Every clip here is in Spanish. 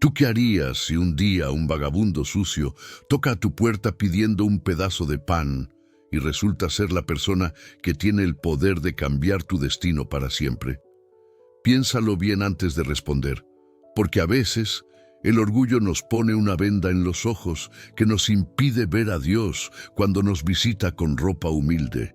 ¿Tú qué harías si un día un vagabundo sucio toca a tu puerta pidiendo un pedazo de pan y resulta ser la persona que tiene el poder de cambiar tu destino para siempre? Piénsalo bien antes de responder, porque a veces el orgullo nos pone una venda en los ojos que nos impide ver a Dios cuando nos visita con ropa humilde.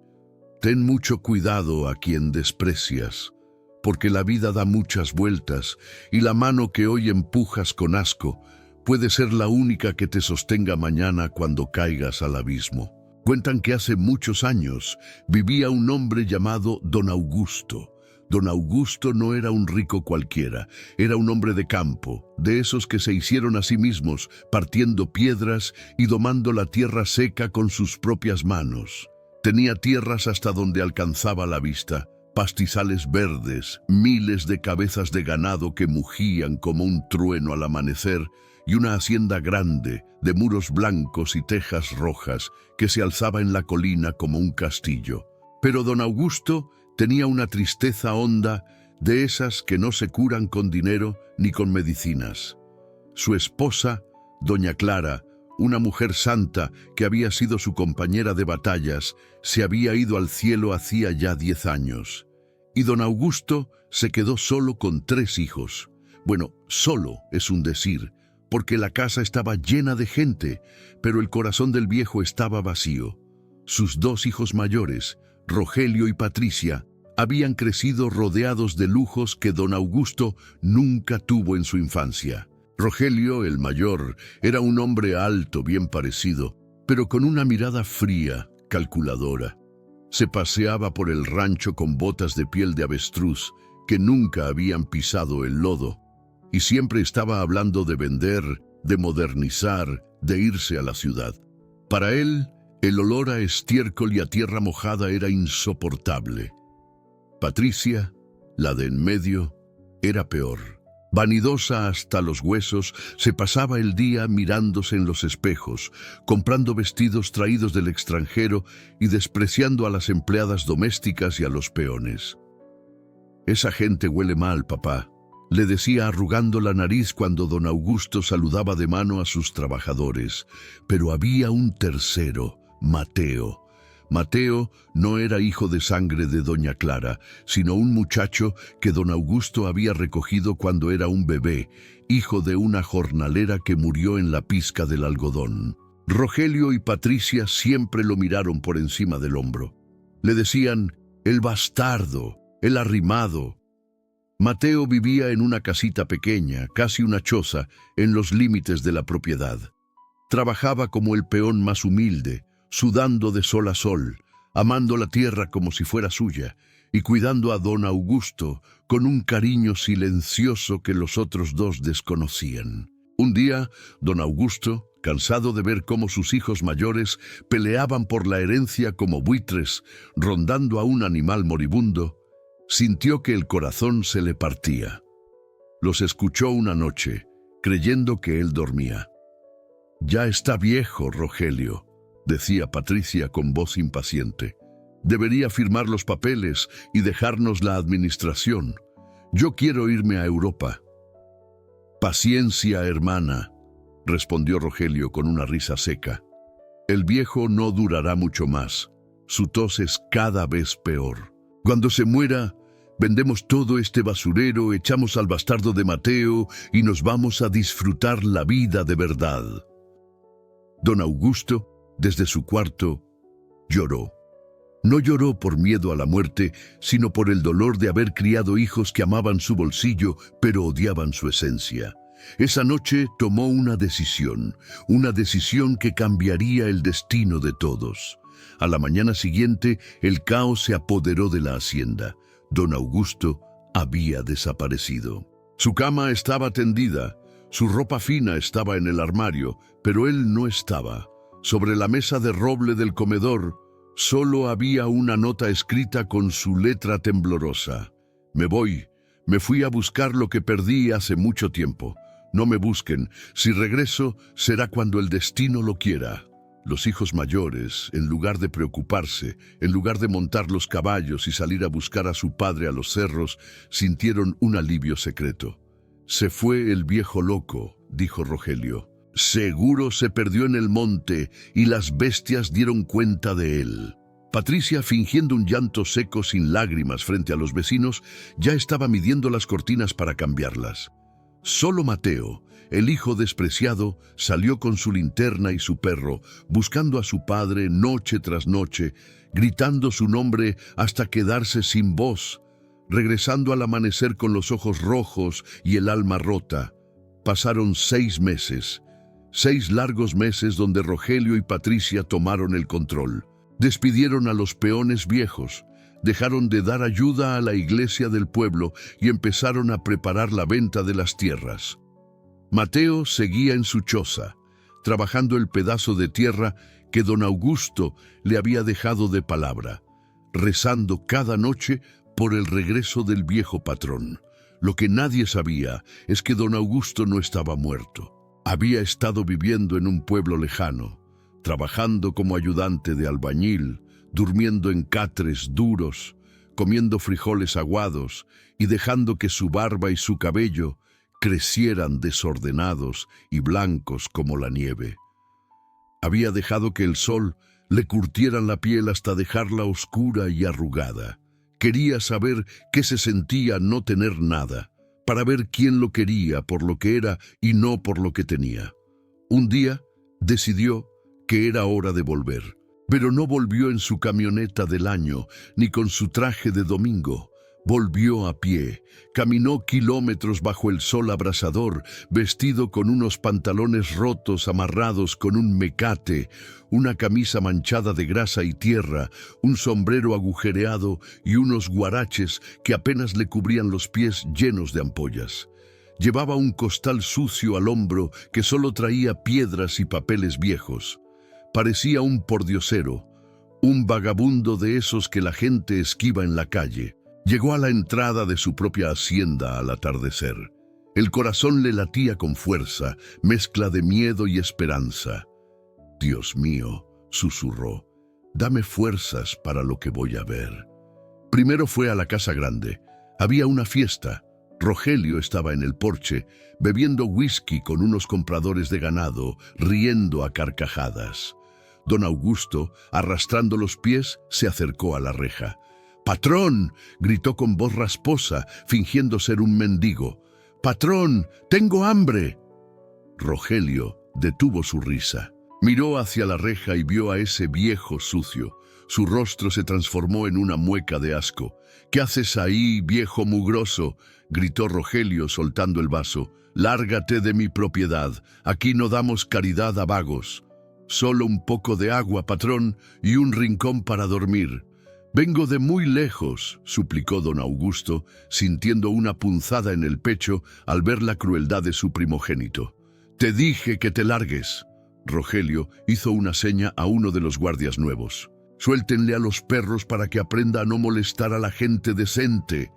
Ten mucho cuidado a quien desprecias, porque la vida da muchas vueltas y la mano que hoy empujas con asco puede ser la única que te sostenga mañana cuando caigas al abismo. Cuentan que hace muchos años vivía un hombre llamado Don Augusto. Don Augusto no era un rico cualquiera, era un hombre de campo, de esos que se hicieron a sí mismos, partiendo piedras y domando la tierra seca con sus propias manos. Tenía tierras hasta donde alcanzaba la vista, pastizales verdes, miles de cabezas de ganado que mugían como un trueno al amanecer, y una hacienda grande, de muros blancos y tejas rojas, que se alzaba en la colina como un castillo. Pero don Augusto tenía una tristeza honda, de esas que no se curan con dinero ni con medicinas. Su esposa, doña Clara, una mujer santa que había sido su compañera de batallas, se había ido al cielo hacía ya 10 años. Y don Augusto se quedó solo con 3 hijos. Bueno, solo es un decir, porque la casa estaba llena de gente, pero el corazón del viejo estaba vacío. Sus 2 hijos mayores, Rogelio y Patricia, habían crecido rodeados de lujos que don Augusto nunca tuvo en su infancia. Rogelio, el mayor, era un hombre alto, bien parecido, pero con una mirada fría, calculadora. Se paseaba por el rancho con botas de piel de avestruz que nunca habían pisado el lodo, y siempre estaba hablando de vender, de modernizar, de irse a la ciudad. Para él, el olor a estiércol y a tierra mojada era insoportable. Patricia, la de en medio, era peor. Vanidosa hasta los huesos, se pasaba el día mirándose en los espejos, comprando vestidos traídos del extranjero y despreciando a las empleadas domésticas y a los peones. «Esa gente huele mal, papá», le decía arrugando la nariz cuando don Augusto saludaba de mano a sus trabajadores. Pero había un tercero, Mateo. Mateo no era hijo de sangre de doña Clara, sino un muchacho que don Augusto había recogido cuando era un bebé, hijo de una jornalera que murió en la pizca del algodón. Rogelio y Patricia siempre lo miraron por encima del hombro. Le decían, el bastardo, el arrimado. Mateo vivía en una casita pequeña, casi una choza, en los límites de la propiedad. Trabajaba como el peón más humilde, sudando de sol a sol, amando la tierra como si fuera suya, y cuidando a don Augusto con un cariño silencioso que los otros 2 desconocían. Un día, don Augusto, cansado de ver cómo sus hijos mayores peleaban por la herencia como buitres, rondando a un animal moribundo, sintió que el corazón se le partía. Los escuchó una noche, creyendo que él dormía. «Ya está viejo, Rogelio», decía Patricia con voz impaciente. «Debería firmar los papeles y dejarnos la administración. Yo quiero irme a Europa». «Paciencia, hermana», respondió Rogelio con una risa seca. «El viejo no durará mucho más. Su tos es cada vez peor. Cuando se muera, vendemos todo este basurero, echamos al bastardo de Mateo y nos vamos a disfrutar la vida de verdad». Don Augusto, desde su cuarto, lloró. No lloró por miedo a la muerte, sino por el dolor de haber criado hijos que amaban su bolsillo, pero odiaban su esencia. Esa noche tomó una decisión que cambiaría el destino de todos. A la mañana siguiente, el caos se apoderó de la hacienda. Don Augusto había desaparecido. Su cama estaba tendida, su ropa fina estaba en el armario, pero él no estaba. Sobre la mesa de roble del comedor, solo había una nota escrita con su letra temblorosa. «Me voy. Me fui a buscar lo que perdí hace mucho tiempo. No me busquen. Si regreso, será cuando el destino lo quiera». Los hijos mayores, en lugar de preocuparse, en lugar de montar los caballos y salir a buscar a su padre a los cerros, sintieron un alivio secreto. Se fue el viejo loco, dijo Rogelio. Seguro se perdió en el monte y las bestias dieron cuenta de él. Patricia, fingiendo un llanto seco sin lágrimas frente a los vecinos, ya estaba midiendo las cortinas para cambiarlas. Solo Mateo, el hijo despreciado, salió con su linterna y su perro, buscando a su padre noche tras noche, gritando su nombre hasta quedarse sin voz, regresando al amanecer con los ojos rojos y el alma rota. Pasaron 6 meses, 6 largos meses donde Rogelio y Patricia tomaron el control. Despidieron a los peones viejos, dejaron de dar ayuda a la iglesia del pueblo y empezaron a preparar la venta de las tierras. Mateo seguía en su choza, trabajando el pedazo de tierra que don Augusto le había dejado de palabra, rezando cada noche por el regreso del viejo patrón. Lo que nadie sabía es que don Augusto no estaba muerto. Había estado viviendo en un pueblo lejano, trabajando como ayudante de albañil, durmiendo en catres duros, comiendo frijoles aguados y dejando que su barba y su cabello crecieran desordenados y blancos como la nieve. Había dejado que el sol le curtiera la piel hasta dejarla oscura y arrugada. Quería saber qué se sentía no tener nada, para ver quién lo quería por lo que era y no por lo que tenía. Un día decidió que era hora de volver, pero no volvió en su camioneta del año, ni con su traje de domingo. Volvió a pie, caminó kilómetros bajo el sol abrasador, vestido con unos pantalones rotos amarrados con un mecate, una camisa manchada de grasa y tierra, un sombrero agujereado y unos guaraches que apenas le cubrían los pies llenos de ampollas. Llevaba un costal sucio al hombro que solo traía piedras y papeles viejos. Parecía un pordiosero, un vagabundo de esos que la gente esquiva en la calle. Llegó a la entrada de su propia hacienda al atardecer. El corazón le latía con fuerza, mezcla de miedo y esperanza. «Dios mío», susurró, «dame fuerzas para lo que voy a ver». Primero fue a la casa grande. Había una fiesta. Rogelio estaba en el porche, bebiendo whisky con unos compradores de ganado, riendo a carcajadas. Don Augusto, arrastrando los pies, se acercó a la reja. «¡Patrón!», gritó con voz rasposa, fingiendo ser un mendigo. «¡Patrón! ¡Tengo hambre!». Rogelio detuvo su risa. Miró hacia la reja y vio a ese viejo sucio. Su rostro se transformó en una mueca de asco. «¿Qué haces ahí, viejo mugroso?», gritó Rogelio soltando el vaso. «Lárgate de mi propiedad. Aquí no damos caridad a vagos». «Solo un poco de agua, patrón, y un rincón para dormir». «Vengo de muy lejos», suplicó don Augusto, sintiendo una punzada en el pecho al ver la crueldad de su primogénito. «Te dije que te largues». Rogelio hizo una seña a uno de los guardias nuevos. «Suéltenle a los perros para que aprenda a no molestar a la gente decente».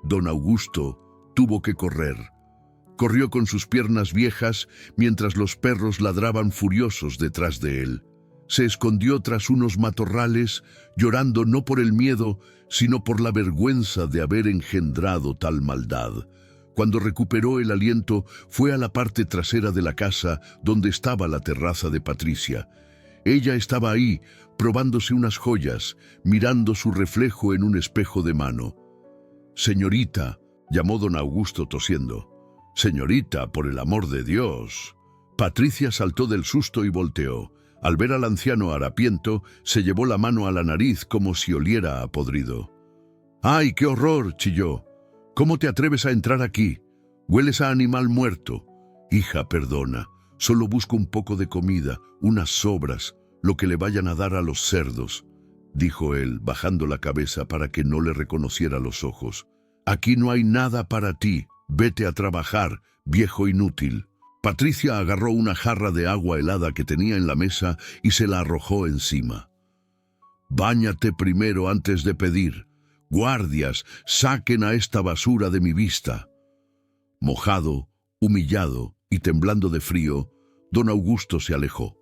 Don Augusto tuvo que correr. Corrió con sus piernas viejas mientras los perros ladraban furiosos detrás de él. Se escondió tras unos matorrales, llorando no por el miedo, sino por la vergüenza de haber engendrado tal maldad. Cuando recuperó el aliento, fue a la parte trasera de la casa donde estaba la terraza de Patricia. Ella estaba ahí, probándose unas joyas, mirando su reflejo en un espejo de mano. «Señorita», llamó don Augusto tosiendo. «Señorita, por el amor de Dios». Patricia saltó del susto y volteó. Al ver al anciano harapiento, se llevó la mano a la nariz como si oliera a podrido. «¡Ay, qué horror!», chilló. «¿Cómo te atreves a entrar aquí? Hueles a animal muerto». «Hija, perdona. Solo busco un poco de comida, unas sobras, lo que le vayan a dar a los cerdos», dijo él, bajando la cabeza para que no le reconociera los ojos. «Aquí no hay nada para ti. Vete a trabajar, viejo inútil». Patricia agarró una jarra de agua helada que tenía en la mesa y se la arrojó encima. «Báñate primero antes de pedir. Guardias, saquen a esta basura de mi vista». Mojado, humillado y temblando de frío, don Augusto se alejó.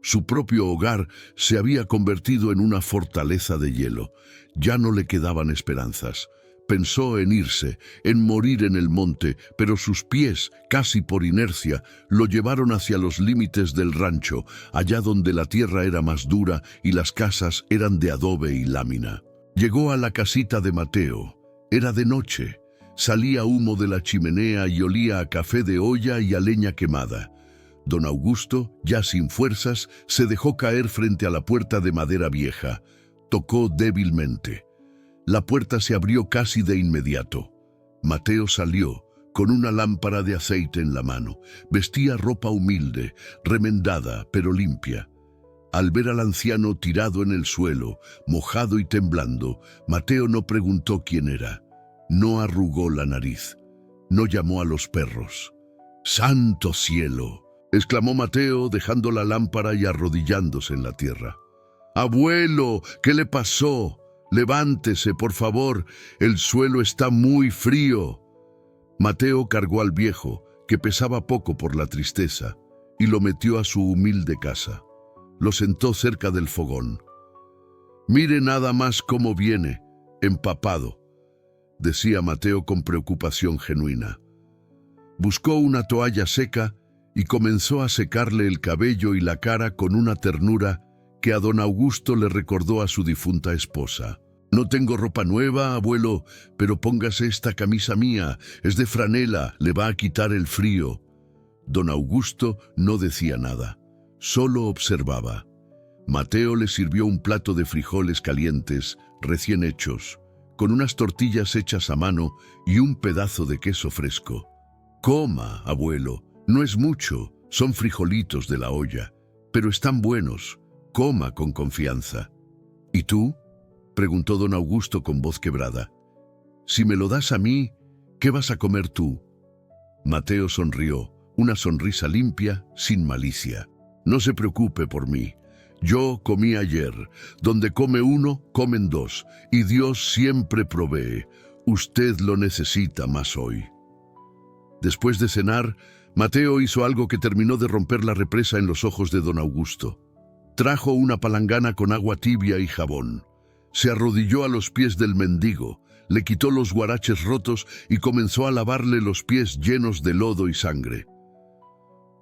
Su propio hogar se había convertido en una fortaleza de hielo. Ya no le quedaban esperanzas. Pensó en irse, en morir en el monte, pero sus pies, casi por inercia, lo llevaron hacia los límites del rancho, allá donde la tierra era más dura y las casas eran de adobe y lámina. Llegó a la casita de Mateo. Era de noche. Salía humo de la chimenea y olía a café de olla y a leña quemada. Don Augusto, ya sin fuerzas, se dejó caer frente a la puerta de madera vieja. Tocó débilmente. La puerta se abrió casi de inmediato. Mateo salió, con una lámpara de aceite en la mano. Vestía ropa humilde, remendada, pero limpia. Al ver al anciano tirado en el suelo, mojado y temblando, Mateo no preguntó quién era. No arrugó la nariz. No llamó a los perros. ¡Santo cielo!, exclamó Mateo, dejando la lámpara y arrodillándose en la tierra. ¡Abuelo! ¿Qué le pasó? Levántese, por favor. El suelo está muy frío. Mateo cargó al viejo, que pesaba poco por la tristeza, y lo metió a su humilde casa. Lo sentó cerca del fogón. «Mire nada más cómo viene, empapado», decía Mateo con preocupación genuina. Buscó una toalla seca y comenzó a secarle el cabello y la cara con una ternura que a don Augusto le recordó a su difunta esposa. «No tengo ropa nueva, abuelo, pero póngase esta camisa mía, es de franela, le va a quitar el frío». Don Augusto no decía nada, solo observaba. Mateo le sirvió un plato de frijoles calientes, recién hechos, con unas tortillas hechas a mano y un pedazo de queso fresco. «Coma, abuelo, no es mucho, son frijolitos de la olla, pero están buenos, coma con confianza». «¿Y tú?», preguntó don Augusto con voz quebrada. «Si me lo das a mí, ¿qué vas a comer tú?». Mateo sonrió, una sonrisa limpia, sin malicia. «No se preocupe por mí. Yo comí ayer. Donde come uno, comen dos, y Dios siempre provee. Usted lo necesita más hoy». Después de cenar, Mateo hizo algo que terminó de romper la represa en los ojos de don Augusto. Trajo una palangana con agua tibia y jabón. Se arrodilló a los pies del mendigo, le quitó los guaraches rotos y comenzó a lavarle los pies llenos de lodo y sangre.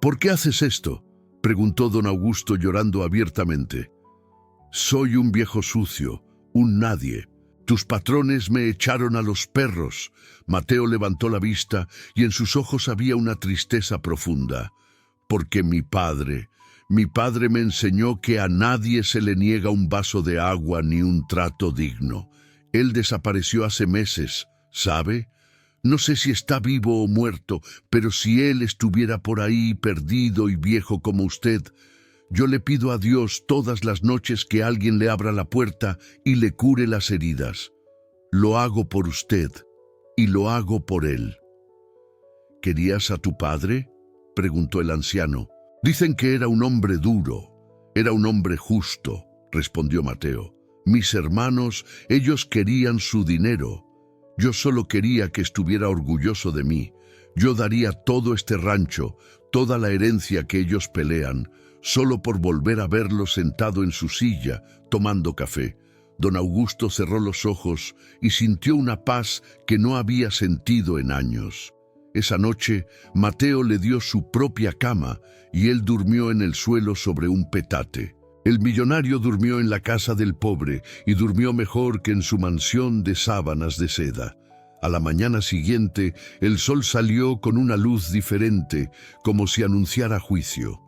«¿Por qué haces esto?», preguntó don Augusto llorando abiertamente. «Soy un viejo sucio, un nadie. Tus patrones me echaron a los perros». Mateo levantó la vista y en sus ojos había una tristeza profunda. «Porque mi padre me enseñó que a nadie se le niega un vaso de agua ni un trato digno. Él desapareció hace meses, ¿sabe? No sé si está vivo o muerto, pero si él estuviera por ahí perdido y viejo como usted, yo le pido a Dios todas las noches que alguien le abra la puerta y le cure las heridas. Lo hago por usted y lo hago por él». «¿Querías a tu padre?», preguntó el anciano. «Dicen que era un hombre duro, era un hombre justo», respondió Mateo. «Mis hermanos, ellos querían su dinero. Yo solo quería que estuviera orgulloso de mí. Yo daría todo este rancho, toda la herencia que ellos pelean, solo por volver a verlo sentado en su silla, tomando café». Don Augusto cerró los ojos y sintió una paz que no había sentido en años. Esa noche, Mateo le dio su propia cama y él durmió en el suelo sobre un petate. El millonario durmió en la casa del pobre y durmió mejor que en su mansión de sábanas de seda. A la mañana siguiente, el sol salió con una luz diferente, como si anunciara juicio.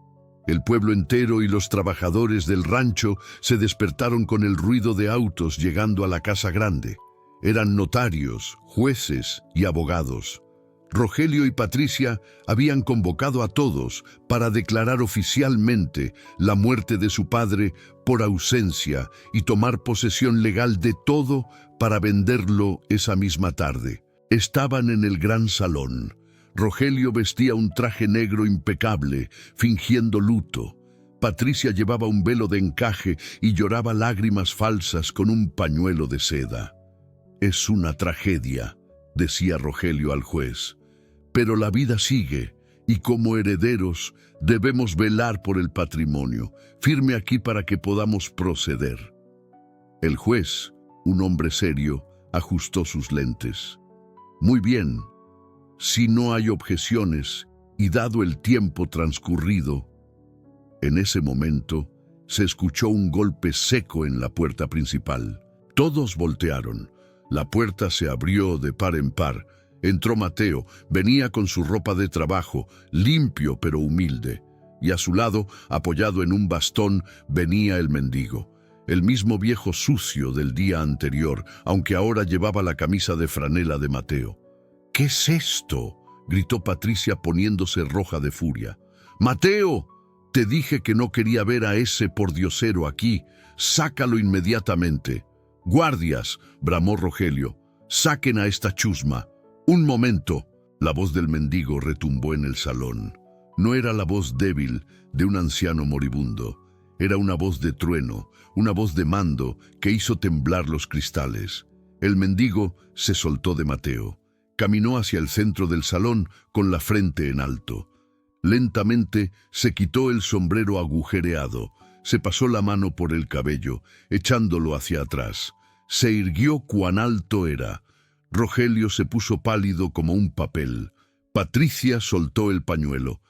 El pueblo entero y los trabajadores del rancho se despertaron con el ruido de autos llegando a la casa grande. Eran notarios, jueces y abogados. Rogelio y Patricia habían convocado a todos para declarar oficialmente la muerte de su padre por ausencia y tomar posesión legal de todo para venderlo esa misma tarde. Estaban en el gran salón. Rogelio vestía un traje negro impecable, fingiendo luto. Patricia llevaba un velo de encaje y lloraba lágrimas falsas con un pañuelo de seda. «Es una tragedia», decía Rogelio al juez. «Pero la vida sigue, y como herederos debemos velar por el patrimonio. Firme aquí para que podamos proceder». El juez, un hombre serio, ajustó sus lentes. Muy bien, si no hay objeciones y dado el tiempo transcurrido. En ese momento se escuchó un golpe seco en la puerta principal. Todos voltearon. La puerta se abrió de par en par. Entró Mateo, venía con su ropa de trabajo, limpio pero humilde, y a su lado, apoyado en un bastón, venía el mendigo, el mismo viejo sucio del día anterior, aunque ahora llevaba la camisa de franela de Mateo. «¿Qué es esto?», gritó Patricia poniéndose roja de furia. «¡Mateo! Te dije que no quería ver a ese pordiosero aquí. Sácalo inmediatamente». «¡Guardias!», bramó Rogelio. «Saquen a esta chusma». «Un momento». La voz del mendigo retumbó en el salón. No era la voz débil de un anciano moribundo. Era una voz de trueno, una voz de mando que hizo temblar los cristales. El mendigo se soltó de Mateo. Caminó hacia el centro del salón con la frente en alto. Lentamente se quitó el sombrero agujereado, se pasó la mano por el cabello, echándolo hacia atrás. Se irguió cuán alto era. Rogelio se puso pálido como un papel. Patricia soltó el pañuelo.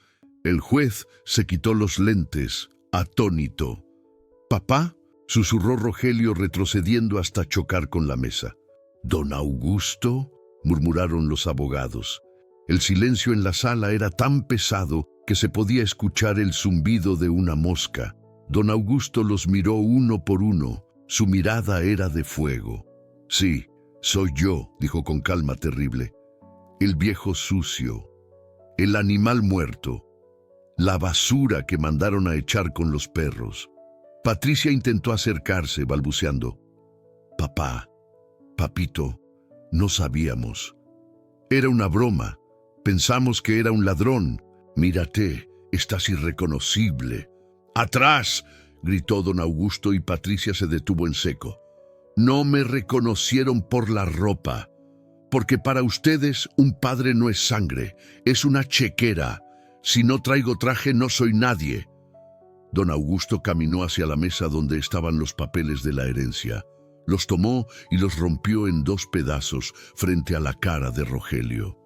El juez se quitó los lentes, atónito. «¿Papá?», susurró Rogelio retrocediendo hasta chocar con la mesa. «¿Don Augusto?», murmuraron los abogados. El silencio en la sala era tan pesado que se podía escuchar el zumbido de una mosca. Don Augusto los miró uno por uno. Su mirada era de fuego. «Sí, soy yo», dijo con calma terrible. «El viejo sucio, el animal muerto, la basura que mandaron a echar con los perros». Patricia intentó acercarse, balbuceando. «Papá, papito, no sabíamos. Era una broma. Pensamos que era un ladrón. Mírate, estás irreconocible». «¡Atrás!», gritó don Augusto y Patricia se detuvo en seco. «No me reconocieron por la ropa, porque para ustedes un padre no es sangre, es una chequera. Si no traigo traje no soy nadie». Don Augusto caminó hacia la mesa donde estaban los papeles de la herencia. Los tomó y los rompió en 2 pedazos frente a la cara de Rogelio.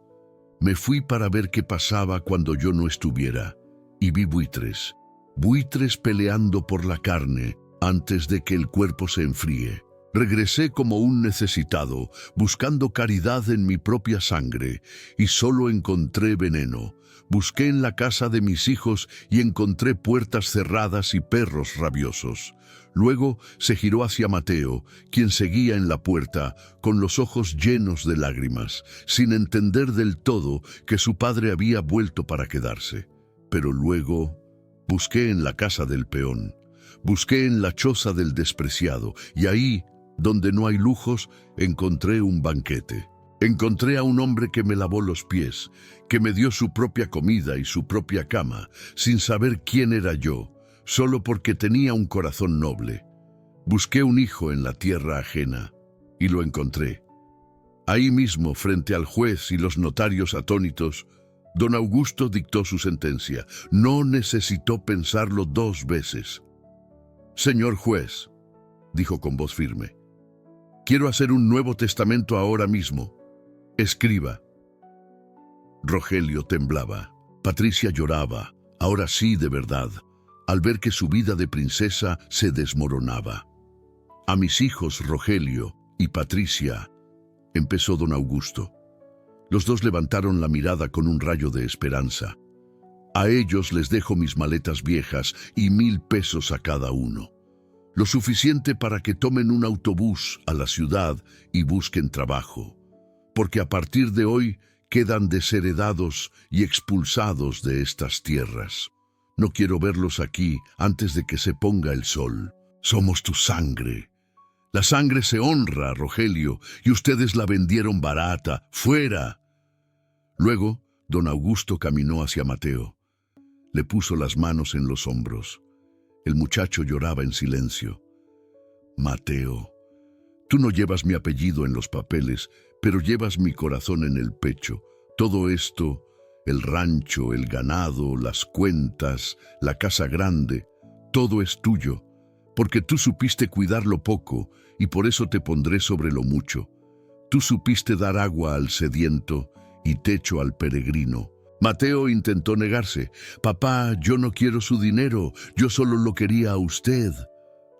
«Me fui para ver qué pasaba cuando yo no estuviera, y vi buitres peleando por la carne antes de que el cuerpo se enfríe. Regresé como un necesitado, buscando caridad en mi propia sangre, y solo encontré veneno. Busqué en la casa de mis hijos y encontré puertas cerradas y perros rabiosos». Luego se giró hacia Mateo, quien seguía en la puerta, con los ojos llenos de lágrimas, sin entender del todo que su padre había vuelto para quedarse. Pero luego busqué en la casa del peón, busqué en la choza del despreciado, y ahí, donde no hay lujos, encontré un banquete. Encontré a un hombre que me lavó los pies, que me dio su propia comida y su propia cama, sin saber quién era yo, solo porque tenía un corazón noble. Busqué un hijo en la tierra ajena, y lo encontré. Ahí mismo, frente al juez y los notarios atónitos, don Augusto dictó su sentencia. No necesitó pensarlo 2 veces. «Señor juez», dijo con voz firme, «quiero hacer un nuevo testamento ahora mismo. Escriba». Rogelio temblaba. Patricia lloraba, ahora sí de verdad, al ver que su vida de princesa se desmoronaba. «A mis hijos, Rogelio y Patricia», empezó don Augusto. Los dos levantaron la mirada con un rayo de esperanza. «A ellos les dejo mis maletas viejas y 1000 pesos a cada uno. Lo suficiente para que tomen un autobús a la ciudad y busquen trabajo, porque a partir de hoy quedan desheredados y expulsados de estas tierras. No quiero verlos aquí antes de que se ponga el sol. Somos tu sangre. La sangre se honra, Rogelio, y ustedes la vendieron barata. ¡Fuera!». Luego, don Augusto caminó hacia Mateo. Le puso las manos en los hombros. El muchacho lloraba en silencio. «Mateo, tú no llevas mi apellido en los papeles, pero llevas mi corazón en el pecho. Todo esto, el rancho, el ganado, las cuentas, la casa grande, todo es tuyo, porque tú supiste cuidar lo poco y por eso te pondré sobre lo mucho. Tú supiste dar agua al sediento y techo al peregrino. Mateo intentó negarse. Papá, yo no quiero su dinero, yo solo lo quería a usted.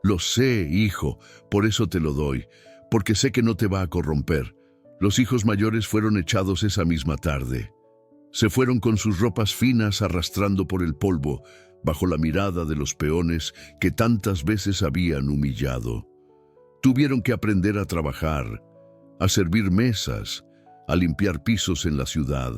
Lo sé, hijo, por eso te lo doy, porque sé que no te va a corromper. Los hijos mayores fueron echados esa misma tarde. Se fueron con sus ropas finas arrastrando por el polvo, bajo la mirada de los peones que tantas veces habían humillado. Tuvieron que aprender a trabajar, a servir mesas, a limpiar pisos en la ciudad,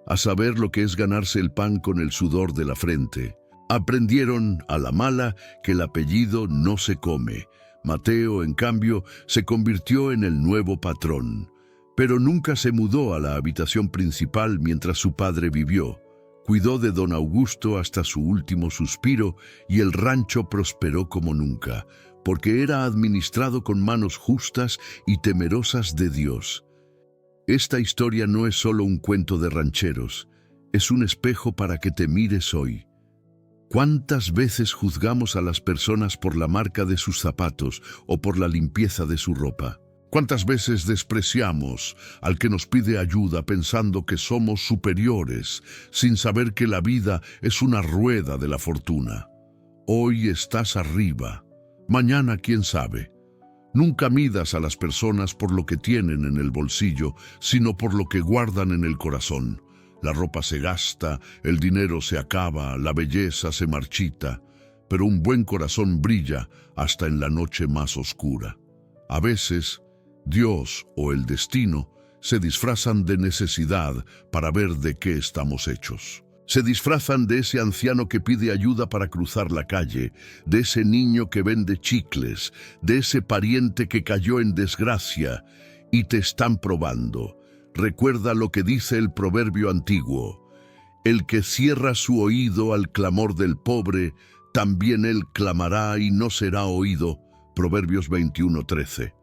a saber lo que es ganarse el pan con el sudor de la frente. Aprendieron, a la mala, que el apellido no se come. Mateo, en cambio, se convirtió en el nuevo patrón, pero nunca se mudó a la habitación principal mientras su padre vivió. Cuidó de don Augusto hasta su último suspiro y el rancho prosperó como nunca, porque era administrado con manos justas y temerosas de Dios. Esta historia no es solo un cuento de rancheros, es un espejo para que te mires hoy. ¿Cuántas veces juzgamos a las personas por la marca de sus zapatos o por la limpieza de su ropa? ¿Cuántas veces despreciamos al que nos pide ayuda pensando que somos superiores, sin saber que la vida es una rueda de la fortuna? Hoy estás arriba, mañana quién sabe. Nunca midas a las personas por lo que tienen en el bolsillo, sino por lo que guardan en el corazón. La ropa se gasta, el dinero se acaba, la belleza se marchita, pero un buen corazón brilla hasta en la noche más oscura. A veces, Dios o el destino se disfrazan de necesidad para ver de qué estamos hechos. Se disfrazan de ese anciano que pide ayuda para cruzar la calle, de ese niño que vende chicles, de ese pariente que cayó en desgracia, y te están probando. Recuerda lo que dice el proverbio antiguo: el que cierra su oído al clamor del pobre, también él clamará y no será oído. Proverbios 21:13.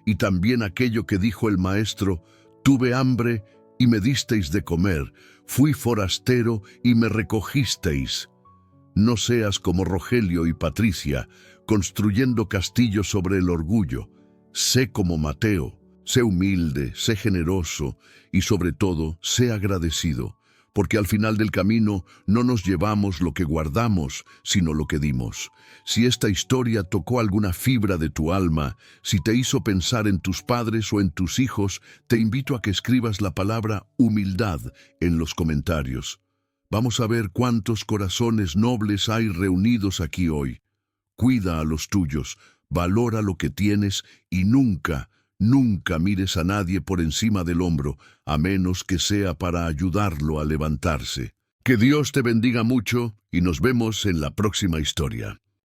Y también aquello que dijo el maestro: tuve hambre y me disteis de comer, fui forastero y me recogisteis. No seas como Rogelio y Patricia, construyendo castillos sobre el orgullo. Sé como Mateo, sé humilde, sé generoso y sobre todo, sé agradecido, porque al final del camino no nos llevamos lo que guardamos, sino lo que dimos. Si esta historia tocó alguna fibra de tu alma, si te hizo pensar en tus padres o en tus hijos, te invito a que escribas la palabra humildad en los comentarios. Vamos a ver cuántos corazones nobles hay reunidos aquí hoy. Cuida a los tuyos, valora lo que tienes y nunca mires a nadie por encima del hombro, a menos que sea para ayudarlo a levantarse. Que Dios te bendiga mucho y nos vemos en la próxima historia.